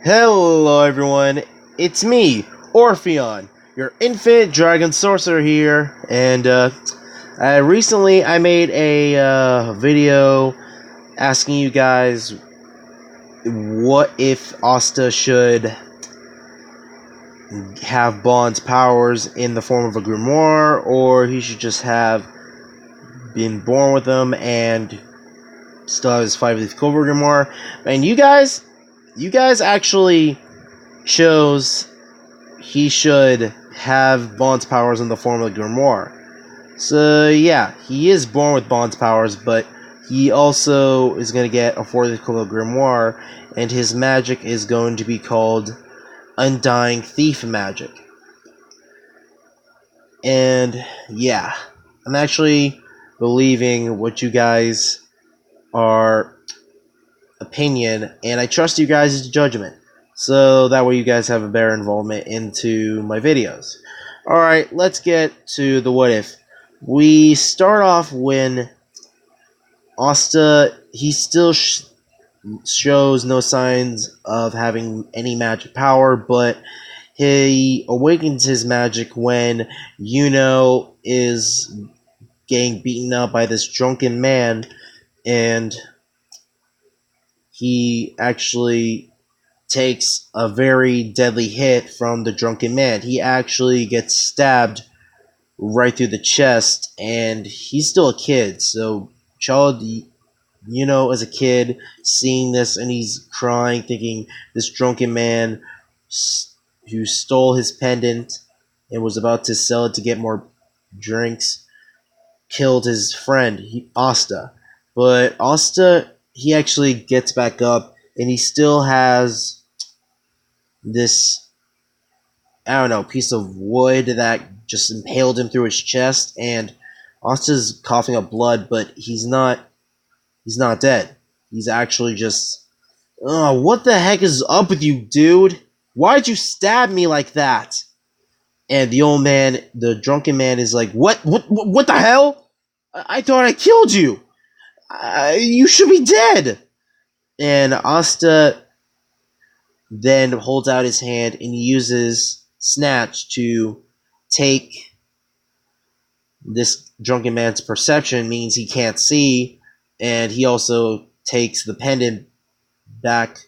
Hello everyone, it's me, Orpheon, your infinite dragon sorcerer here, and I made a video asking you guys what if Asta should have Bond's powers in the form of a grimoire, or he should just have been born with them and still have his five-leaf clover grimoire. And you guys actually chose he should have Bond's powers in the form of a grimoire. So yeah, he is born with Bond's powers, but he also is going to get a fourth grimoire, and his magic is going to be called Undying Thief magic. And yeah, I'm actually believing what you guys are opinion, and I trust you guys' judgment. So that way you guys have a better involvement into my videos. Alright, let's get to the what if. We start off when Asta, he still shows no signs of having any magic power, but he awakens his magic when Yuno is getting beaten up by this drunken man, and he actually takes a very deadly hit from the drunken man. He actually gets stabbed right through the chest, and he's still a kid, so as a kid, seeing this, and he's crying, thinking this drunken man who stole his pendant and was about to sell it to get more drinks killed his friend, Asta. But Asta, he actually gets back up, and he still has this, I don't know, piece of wood that just impaled him through his chest, and Asta's coughing up blood, but he's not dead. He's actually just, oh, what the heck is up with you, dude? Why'd you stab me like that? And the old man, the drunken man, is like, what the hell? I thought I killed you. You should be dead. And Asta then holds out his hand and he uses Snatch to take this drunken man's perception, means he can't see, and he also takes the pendant back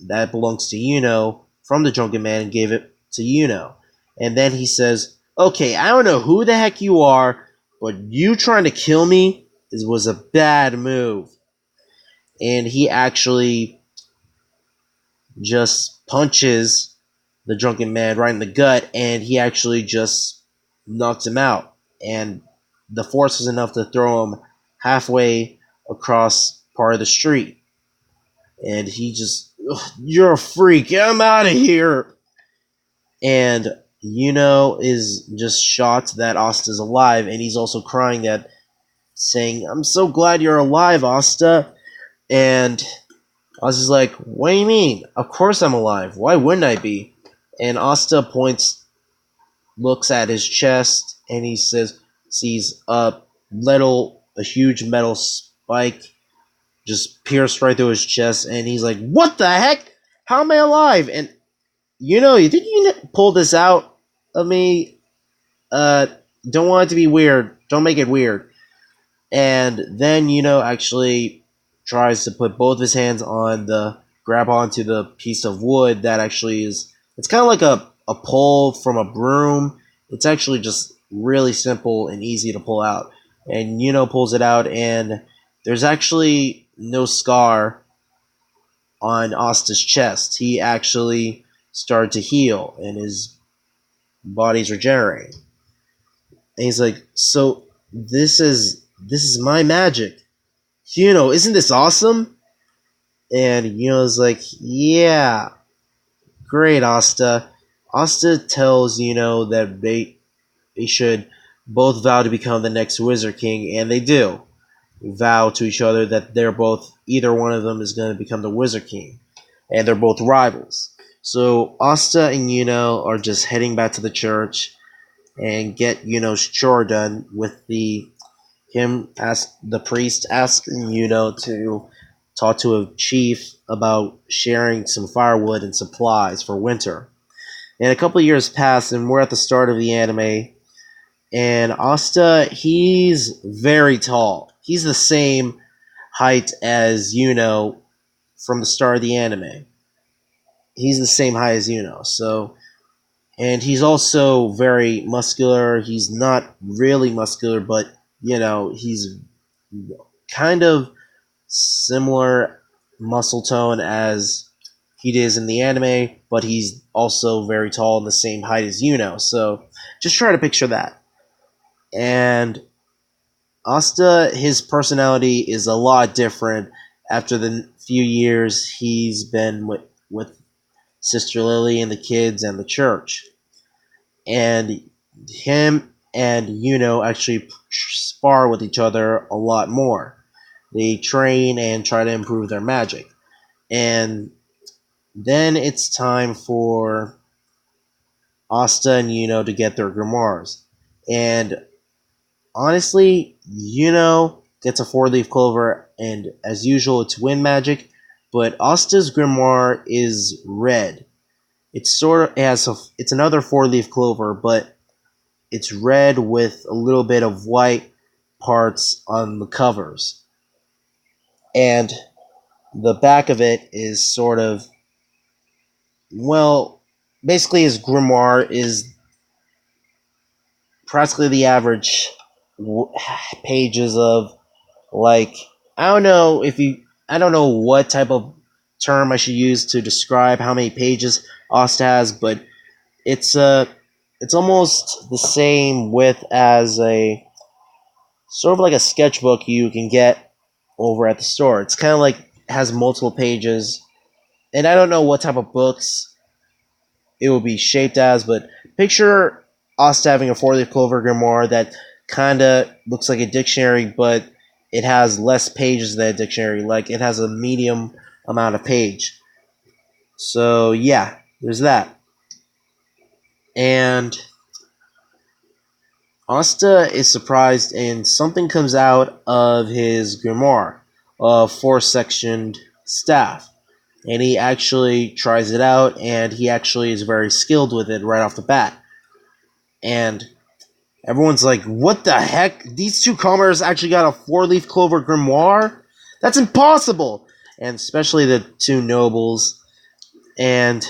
that belongs to Yuno from the drunken man and gave it to Yuno. And then he says, okay, I don't know who the heck you are, but you trying to kill me was a bad move. And he actually just punches the drunken man right in the gut, and he actually just knocks him out. And the force was enough to throw him halfway across part of the street. And he just, you're a freak, I'm out of here. And Yuno is just shocked that Asta's alive, and he's also crying that, saying, I'm so glad you're alive, Asta. And Asta's like, what do you mean? Of course I'm alive. Why wouldn't I be? And Asta looks at his chest, and he sees a huge metal spike just pierced right through his chest, and he's like, what the heck? How am I alive? And you think you can pull this out of me? Don't want it to be weird. Don't make it weird. And then actually tries to put both of his hands grab onto the piece of wood that actually it's kind of like a pole from a broom. It's actually just really simple and easy to pull out. And pulls it out, and there's actually no scar on Asta's chest. He actually started to heal, and his body's regenerating. And he's like, so this is my magic. Isn't this awesome? And Yuno's like, yeah, great, Asta. Asta tells that they should both vow to become the next Wizard King, and they do vow to each other that either one of them is going to become the Wizard King, and they're both rivals. So Asta and Yuno are just heading back to the church and get Yuno's chore done with the priest asking Yuno to talk to a chief about sharing some firewood and supplies for winter. And a couple of years pass, and we're at the start of the anime. And Asta, he's very tall. He's the same height as Yuno from the start of the anime. He's the same height as Yuno. So, and he's also very muscular. He's not really muscular, but he's kind of similar muscle tone as he is in the anime, but he's also very tall and the same height as Yuno. So just try to picture that. And Asta, his personality is a lot different after the few years he's been with Sister Lily and the kids and the church. And him and Yuno actually spar with each other a lot more. They train and try to improve their magic. And then it's time for Asta and Yuno to get their grimoires. And honestly, gets a 4-leaf clover, and as usual, it's wind magic. But Asta's grimoire is red. It's another 4-leaf clover, but it's red with a little bit of white parts on the covers. And the back of it is sort of, well, basically his grimoire is practically the average pages of, like, I don't know what type of term I should use to describe how many pages Asta has, but it's almost the same width as a sort of like a sketchbook you can get over at the store. It's kind of like has multiple pages, and I don't know what type of books it will be shaped as, but picture Asta having a 4-leaf clover grimoire that kind of looks like a dictionary, but it has less pages than a dictionary. Like, it has a medium amount of page. So yeah, there's that. And Asta is surprised, and something comes out of his grimoire, a 4-sectioned staff. And he actually tries it out, and he actually is very skilled with it right off the bat. And everyone's like, what the heck? These two commoners actually got a 4-leaf clover grimoire? That's impossible! And especially the two nobles. And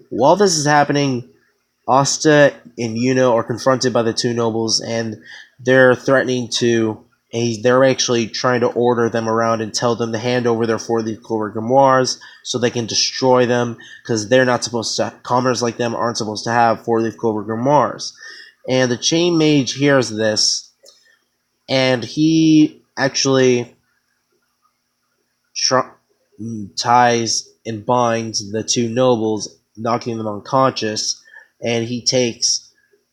while this is happening, Asta and Yuno are confronted by the two nobles, and they're threatening to. And they're actually trying to order them around and tell them to hand over their 4-leaf clover grimoires so they can destroy them, because they're not supposed to. Commoners like them aren't supposed to have 4-leaf clover grimoires. And the chain mage hears this, and he actually ties and binds the two nobles, knocking them unconscious, and he takes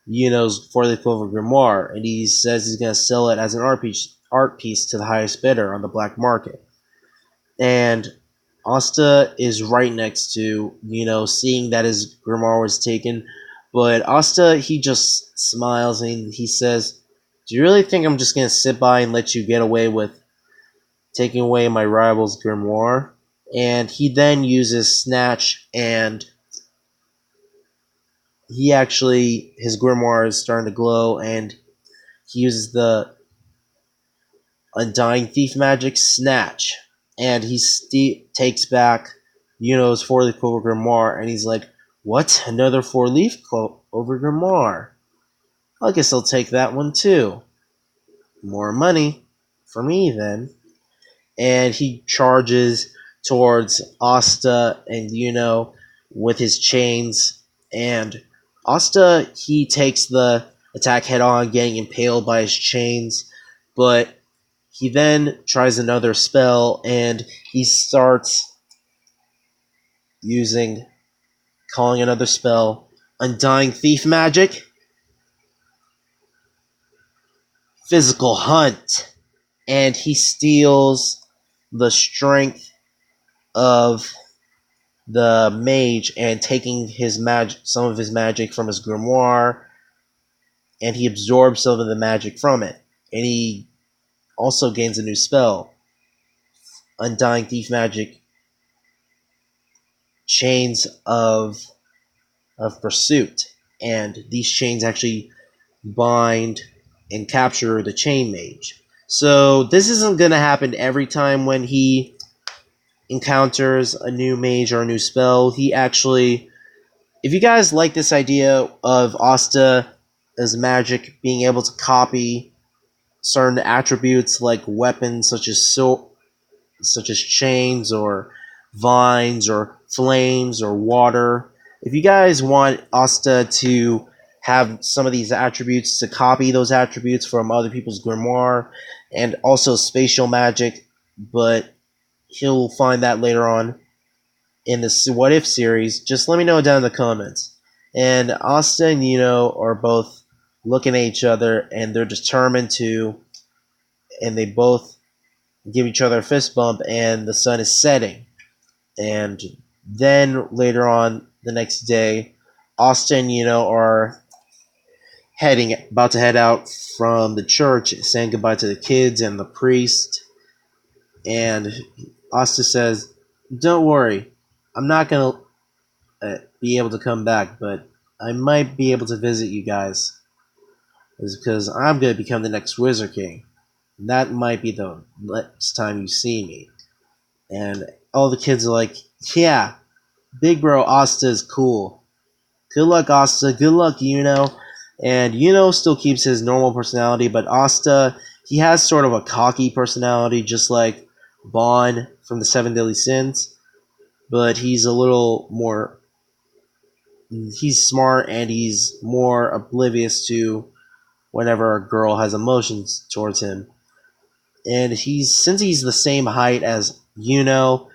Yuno's 4-leaf clover grimoire, and he says he's going to sell it as an art piece to the highest bidder on the black market. And Asta is right next to seeing that his grimoire was taken, but Asta, he just smiles and he says, "Do you really think I'm just going to sit by and let you get away with taking away my rival's grimoire?" And he then uses Snatch, and his grimoire is starting to glow, and he uses the Undying Thief magic Snatch, and he takes back Yuno's 4-leaf clover grimoire, and he's like, "What? Another 4-leaf clover grimoire? I guess I'll take that one too. More money for me then." And he charges towards Asta and Yuno with his chains, and Asta, he takes the attack head on, getting impaled by his chains, but he then tries another spell, and he starts calling another spell, Undying Thief magic, Physical Hunt, and he steals the strength of the mage and taking some of his magic from his grimoire, and he absorbs some of the magic from it, and he also gains a new spell, Undying Thief magic chains of pursuit, and these chains actually bind and capture the chain mage. So this isn't going to happen every time when he encounters a new mage or a new spell. He actually, if you guys like this idea of Asta as magic being able to copy certain attributes like weapons such as chains or vines or flames or water. If you guys want Asta to have some of these attributes, to copy those attributes from other people's grimoire, and also spatial magic, but he'll find that later on in the What If series, just let me know down in the comments. And Asta and Yuno are both looking at each other, and they're determined to, and they both give each other a fist bump, and the sun is setting. And then later on the next day, Asta and Yuno are about to head out from the church, saying goodbye to the kids and the priest. And Asta says, "Don't worry, I'm not gonna be able to come back, but I might be able to visit you guys, is because I'm gonna become the next Wizard King. That might be the next time you see me." And all the kids are like, "Yeah, Big Bro Asta is cool. Good luck, Asta. Good luck, Yuno." And Yuno still keeps his normal personality, but Asta, he has sort of a cocky personality, just like Bon from the Seven Deadly Sins. But he's a little more. He's smart and he's more oblivious to whenever a girl has emotions towards him. And since he's the same height as Yuno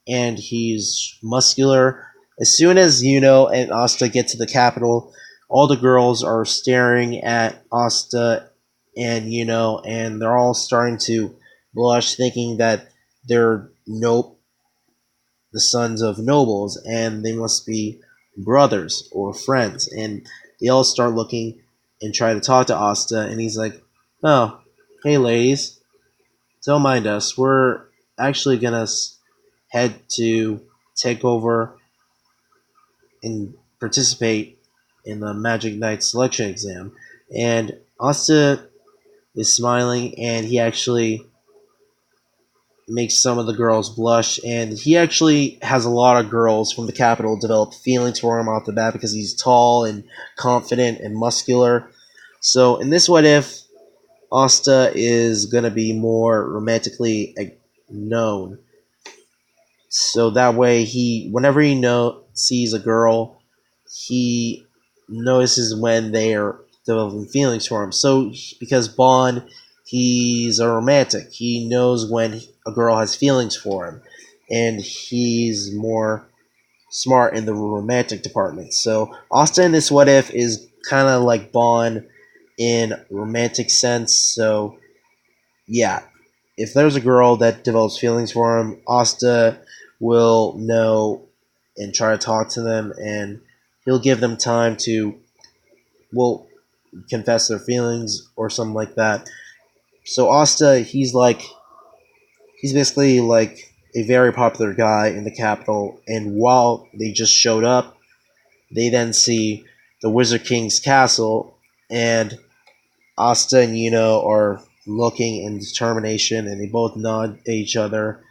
and he's muscular, as soon as Yuno and Asta get to the capital, all the girls are staring at Asta and Yuno, and they're all starting to blush, thinking that they're the sons of nobles, and they must be brothers or friends. And they all start looking and try to talk to Asta, and he's like, "Oh, hey ladies, don't mind us. We're actually gonna head to take over and participate in the Magic Knight selection exam." And Asta is smiling, and he actually makes some of the girls blush, and he actually has a lot of girls from the capital develop feelings for him off the bat because he's tall and confident and muscular. So in this What If, Asta is going to be more romantically known. So that way, whenever he sees a girl, he notices when they are developing feelings for him. So because Bond, he's a romantic, he knows when a girl has feelings for him, and he's more smart in the romantic department. So Asta in this What If is kind of like Bond in romantic sense. So yeah, if there's a girl that develops feelings for him, Asta will know and try to talk to them, and he'll give them time to, well, confess their feelings or something like that. So Asta, he's basically like a very popular guy in the capital, and while they just showed up, they then see the Wizard King's castle, and Asta and Yuno are looking in determination, and they both nod at each other,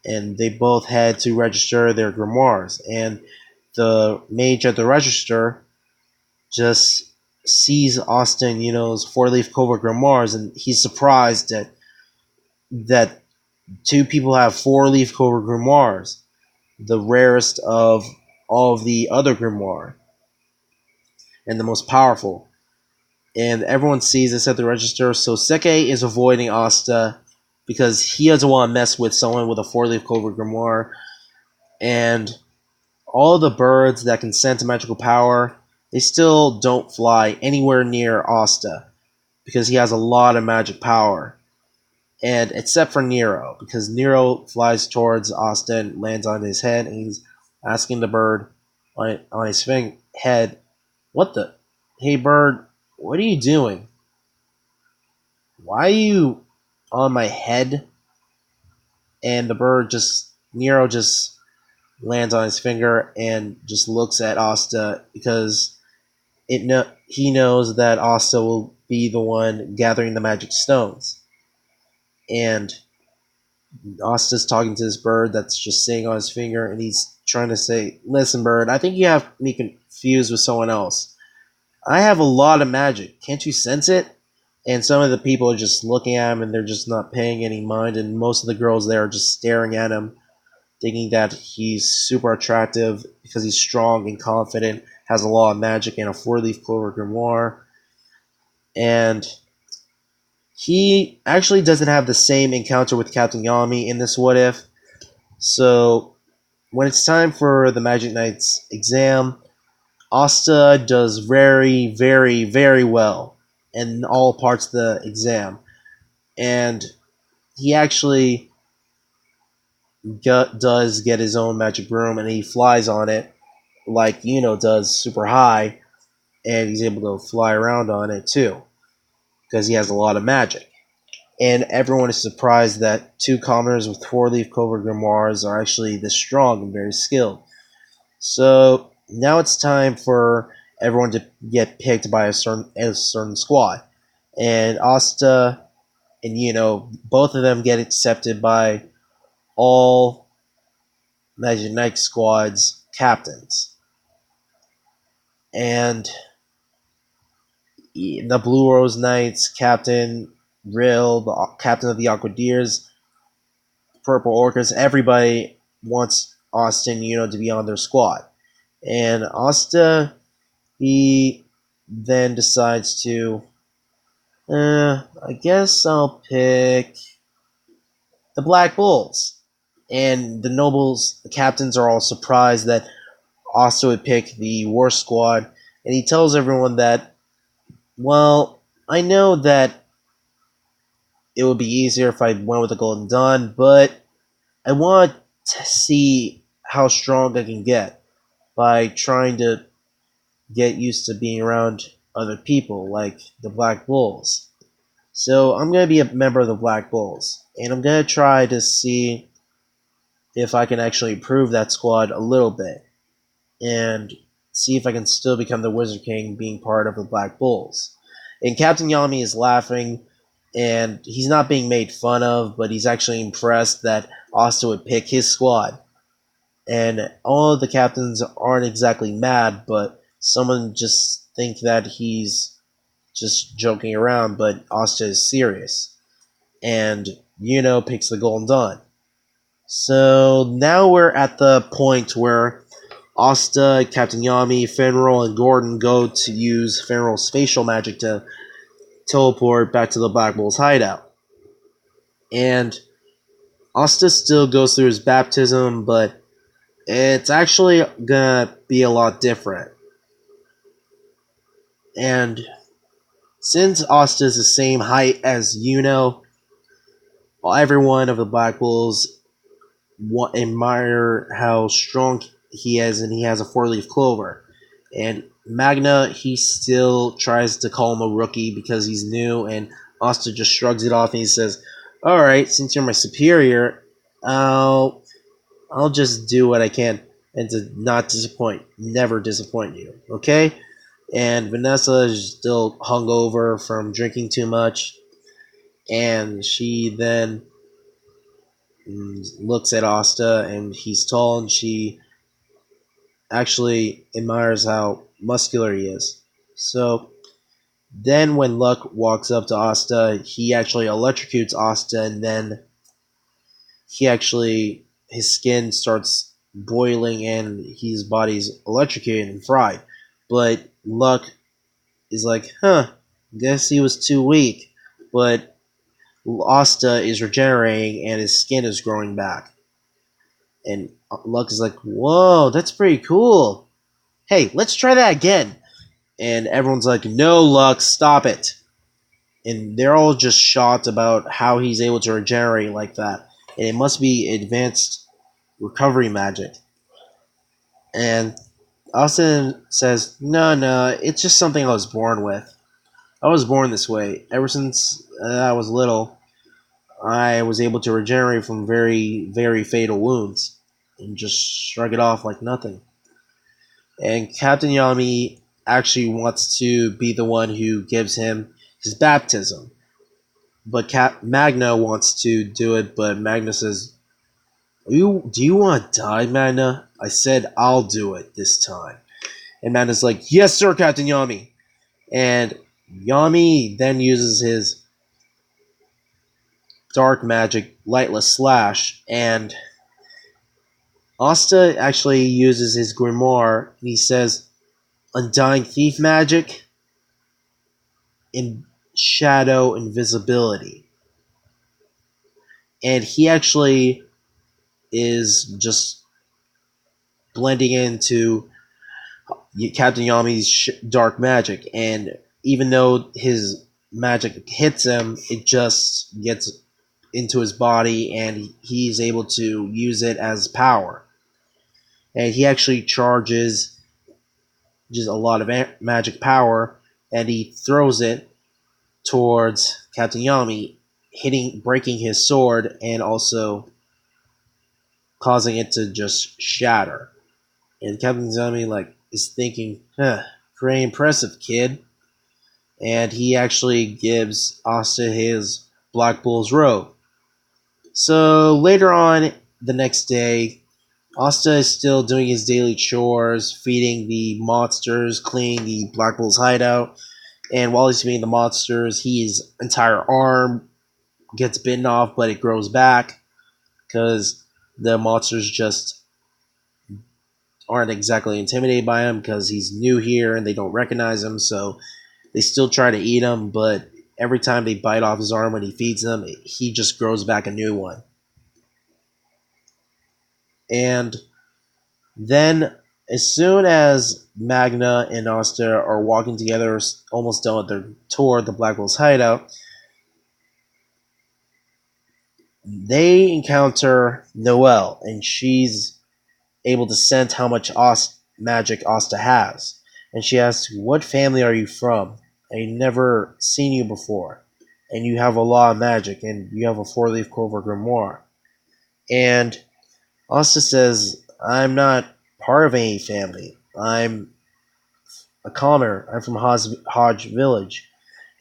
and they both had to register their grimoires. And the mage at the register just sees Asta and Yuno's four-leaf clover grimoires, and he's surprised that two people have four-leaf clover grimoires, the rarest of all of the other grimoire, and the most powerful. And everyone sees this at the register, so Seke is avoiding Asta because he doesn't want to mess with someone with a four-leaf clover grimoire. And all the birds that can sense magical power, they still don't fly anywhere near Asta because he has a lot of magic power. And except for Nero, because Nero flies towards Asta and lands on his head, and he's asking the bird on his head, "What the? Hey bird, what are you doing? Why are you on my head?" and the bird just Nero just lands on his finger and just looks at Asta because he knows that Asta will be the one gathering the magic stones. And Asta's talking to this bird that's just sitting on his finger, and he's trying to say, "Listen, bird, I think you have me confused with someone else. I have a lot of magic. Can't you sense it?" And some of the people are just looking at him, and they're just not paying any mind. And most of the girls there are just staring at him, thinking that he's super attractive because he's strong and confident, has a lot of magic, and a four-leaf clover grimoire. And he actually doesn't have the same encounter with Captain Yami in this What If. So when it's time for the Magic Knight's exam, Asta does very, very, very well in all parts of the exam. And he actually does get his own magic broom, and he flies on it like does, super high, and he's able to fly around on it too because he has a lot of magic. And everyone is surprised that two commoners with four-leaf clover grimoires are actually this strong and very skilled. So now it's time for everyone to get picked by a certain squad, and Asta and both of them get accepted by all Magic Knight squad's captains. And the Blue Rose Knights, Captain Rill, the captain of the Aquadeers, Purple Orcas, everybody wants Austin, to be on their squad. And Asta, he then decides to, I guess I'll pick the Black Bulls. And the nobles, the captains are all surprised that Asta would pick the worst squad. And he tells everyone that, well, I know that it would be easier if I went with the Golden Dawn, but I want to see how strong I can get by trying to get used to being around other people like the Black Bulls. So I'm going to be a member of the Black Bulls, and I'm going to try to see if I can actually improve that squad a little bit and see if I can still become the Wizard King being part of the Black Bulls. And Captain Yami is laughing, and he's not being made fun of, but he's actually impressed that Asta would pick his squad. And all of the captains aren't exactly mad, but someone just think that he's just joking around, but Asta is serious. And picks the Golden Dawn. So now we're at the point where Asta, Captain Yami, Fenrir, and Gordon go to use Fenrir's spatial magic to teleport back to the Black Bull's hideout. And Asta still goes through his baptism, but it's actually gonna be a lot different. And since Asta is the same height as every one of the Black Bulls admire how strong he is, and he has a four-leaf clover. And Magna, he still tries to call him a rookie because he's new, and Asta just shrugs it off and he says, "Alright, since you're my superior, I'll just do what I can and to never disappoint you, okay?" And Vanessa is still hungover from drinking too much, and she then looks at Asta, and he's tall, and she actually admires how muscular he is. So then when Luck walks up to Asta, he actually electrocutes Asta, and then his skin starts boiling and his body's electrocuted and fried. But Luck is like, guess he was too weak. But Asta is regenerating and his skin is growing back. And Luck is like, whoa, that's pretty cool. Hey, let's try that again. And everyone's like, no, Luck, stop it. And they're all just shocked about how he's able to regenerate like that. And it must be advanced recovery magic. And Austin says, no, it's just something I was born with. I was born this way. Ever since I was little, I was able to regenerate from very, very fatal wounds and just shrug it off like nothing. And Captain Yami actually wants to be the one who gives him his baptism. But Magna wants to do it, but Magna says, do you want to die, Magna? I said I'll do it this time. And Magna's like, yes, sir, Captain Yami. And Yami then uses his dark magic, lightless slash, and Asta actually uses his grimoire, and he says, undying thief magic and shadow invisibility. And he actually is just blending into Captain Yami's dark magic, and even though his magic hits him, it just gets into his body, and he's able to use it as power. And he actually charges just a lot of magic power, and he throws it towards Captain Yami, breaking his sword, and also causing it to just shatter. And Captain Yami is thinking, pretty impressive, kid. And he actually gives Asta his Black Bull's robe. So later on the next day, Asta is still doing his daily chores, feeding the monsters, cleaning the Black Bull's hideout. And while he's feeding the monsters, his entire arm gets bitten off, but it grows back because the monsters just aren't exactly intimidated by him because he's new here and they don't recognize him. So they still try to eat him, but every time they bite off his arm when he feeds them, he just grows back a new one. And then, as soon as Magna and Asta are walking together, almost done with their tour at the Black Bull's hideout, they encounter Noelle, and she's able to sense how much magic Asta has. And she asks, what family are you from? I've never seen you before. And you have a lot of magic, and you have a four-leaf clover grimoire. And Asta says, I'm not part of any family. I'm a commoner. I'm from Hodge Village.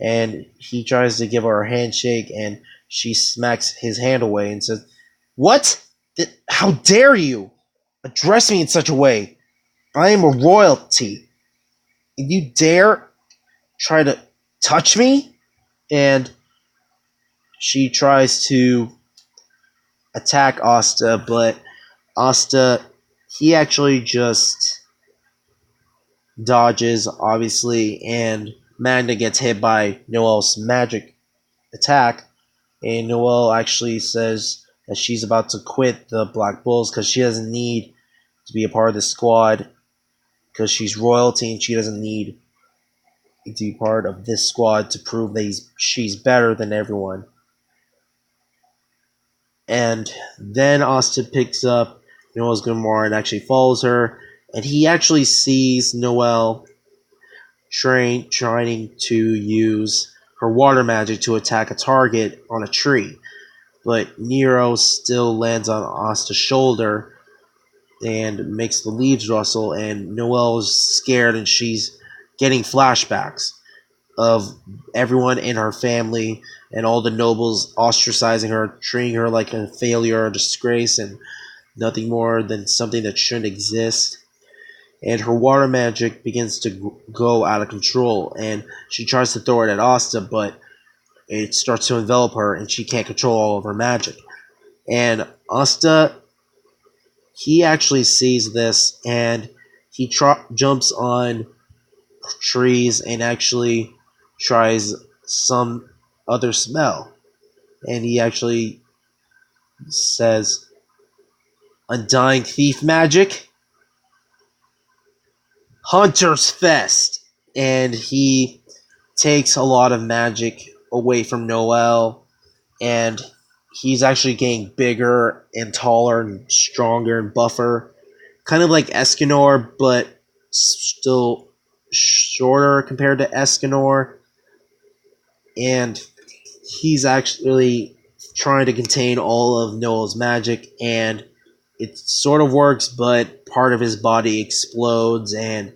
And he tries to give her a handshake, and she smacks his hand away and says, what? How dare you address me in such a way? I am a royalty. And you dare try to touch me? And she tries to attack Asta, but Asta, he actually just dodges, obviously, and Magna gets hit by Noelle's magic attack, and Noelle actually says that she's about to quit the Black Bulls because she doesn't need to be a part of the squad because she's royalty and she doesn't need to be part of this squad to prove that she's better than everyone. And then Asta picks up Noelle's grimoire and actually follows her, and he actually sees Noelle trying to use her water magic to attack a target on a tree. But Nero still lands on Asta's shoulder and makes the leaves rustle, and Noelle's scared and she's getting flashbacks of everyone in her family and all the nobles ostracizing her, treating her like a failure or disgrace and nothing more than something that shouldn't exist. And her water magic begins to go out of control, and she tries to throw it at Asta, but it starts to envelop her and she can't control all of her magic. And Asta, he actually sees this, and he jumps on trees and actually tries some other smell. And he actually says, undying thief magic, Hunter's Fest. And he takes a lot of magic away from Noelle, and he's actually getting bigger and taller and stronger and buffer. Kind of like Escanor, but still shorter compared to Escanor. And he's actually trying to contain all of Noel's magic, and it sort of works, but part of his body explodes and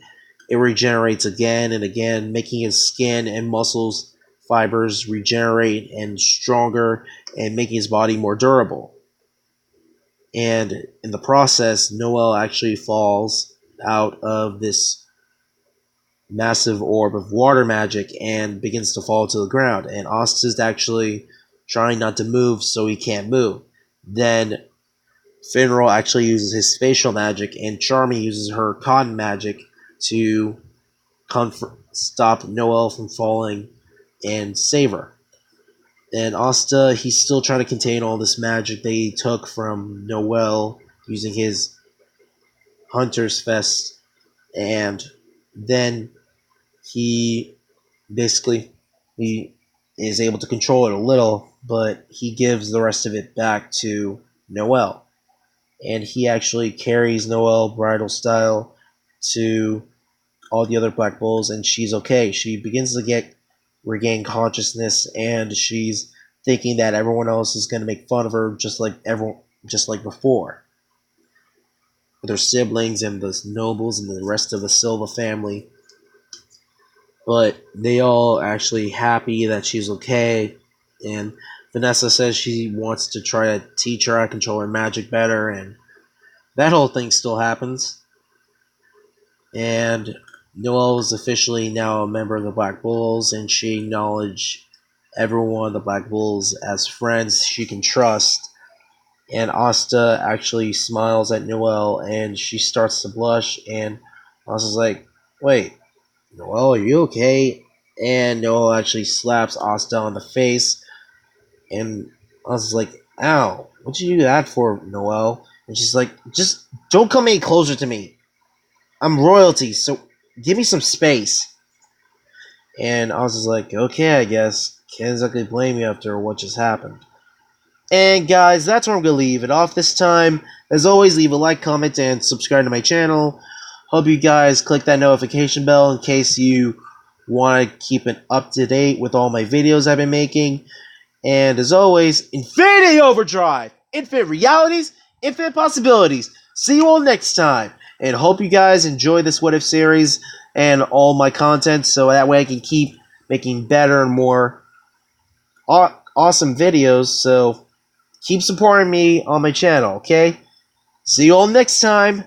it regenerates again and again, making his skin and muscles fibers regenerate and stronger and making his body more durable. And in the process, Noel actually falls out of this massive orb of water magic and begins to fall to the ground. And Asta's actually trying not to move so he can't move. Then Finral actually uses his spatial magic, and Charmy uses her cotton magic to stop Noel from falling and save her. And Asta, he's still trying to contain all this magic they took from Noel using his Hunter's Fest, and then he basically he is able to control it a little, but he gives the rest of it back to Noel. And he actually carries Noel bridal style to all the other Black Bulls, and she's okay. She begins to regain consciousness, and she's thinking that everyone else is going to make fun of her, just like before, with her siblings and the nobles and the rest of the Silva family. But they all actually happy that she's okay, and Vanessa says she wants to try to teach her how to control her magic better, and that whole thing still happens. And Noelle is officially now a member of the Black Bulls, and she acknowledged every one of the Black Bulls as friends she can trust. And Asta actually smiles at Noelle, and she starts to blush, and Asta's like, wait, Noelle, are you okay? And Noelle actually slaps Asta on the face, and Asta's like, ow, what'd you do that for, Noelle? And she's like, just don't come any closer to me. I'm royalty, so give me some space. And I was just like, okay, I guess. Can't exactly blame you after what just happened. And guys, that's where I'm going to leave it off this time. As always, leave a like, comment, and subscribe to my channel. Hope you guys click that notification bell in case you want to keep it up to date with all my videos I've been making. And as always, Infinity Overdrive! Infinite realities, infinite possibilities. See you all next time. And hope you guys enjoy this What If series and all my content, so that way I can keep making better and more awesome videos. So keep supporting me on my channel, okay? See you all next time.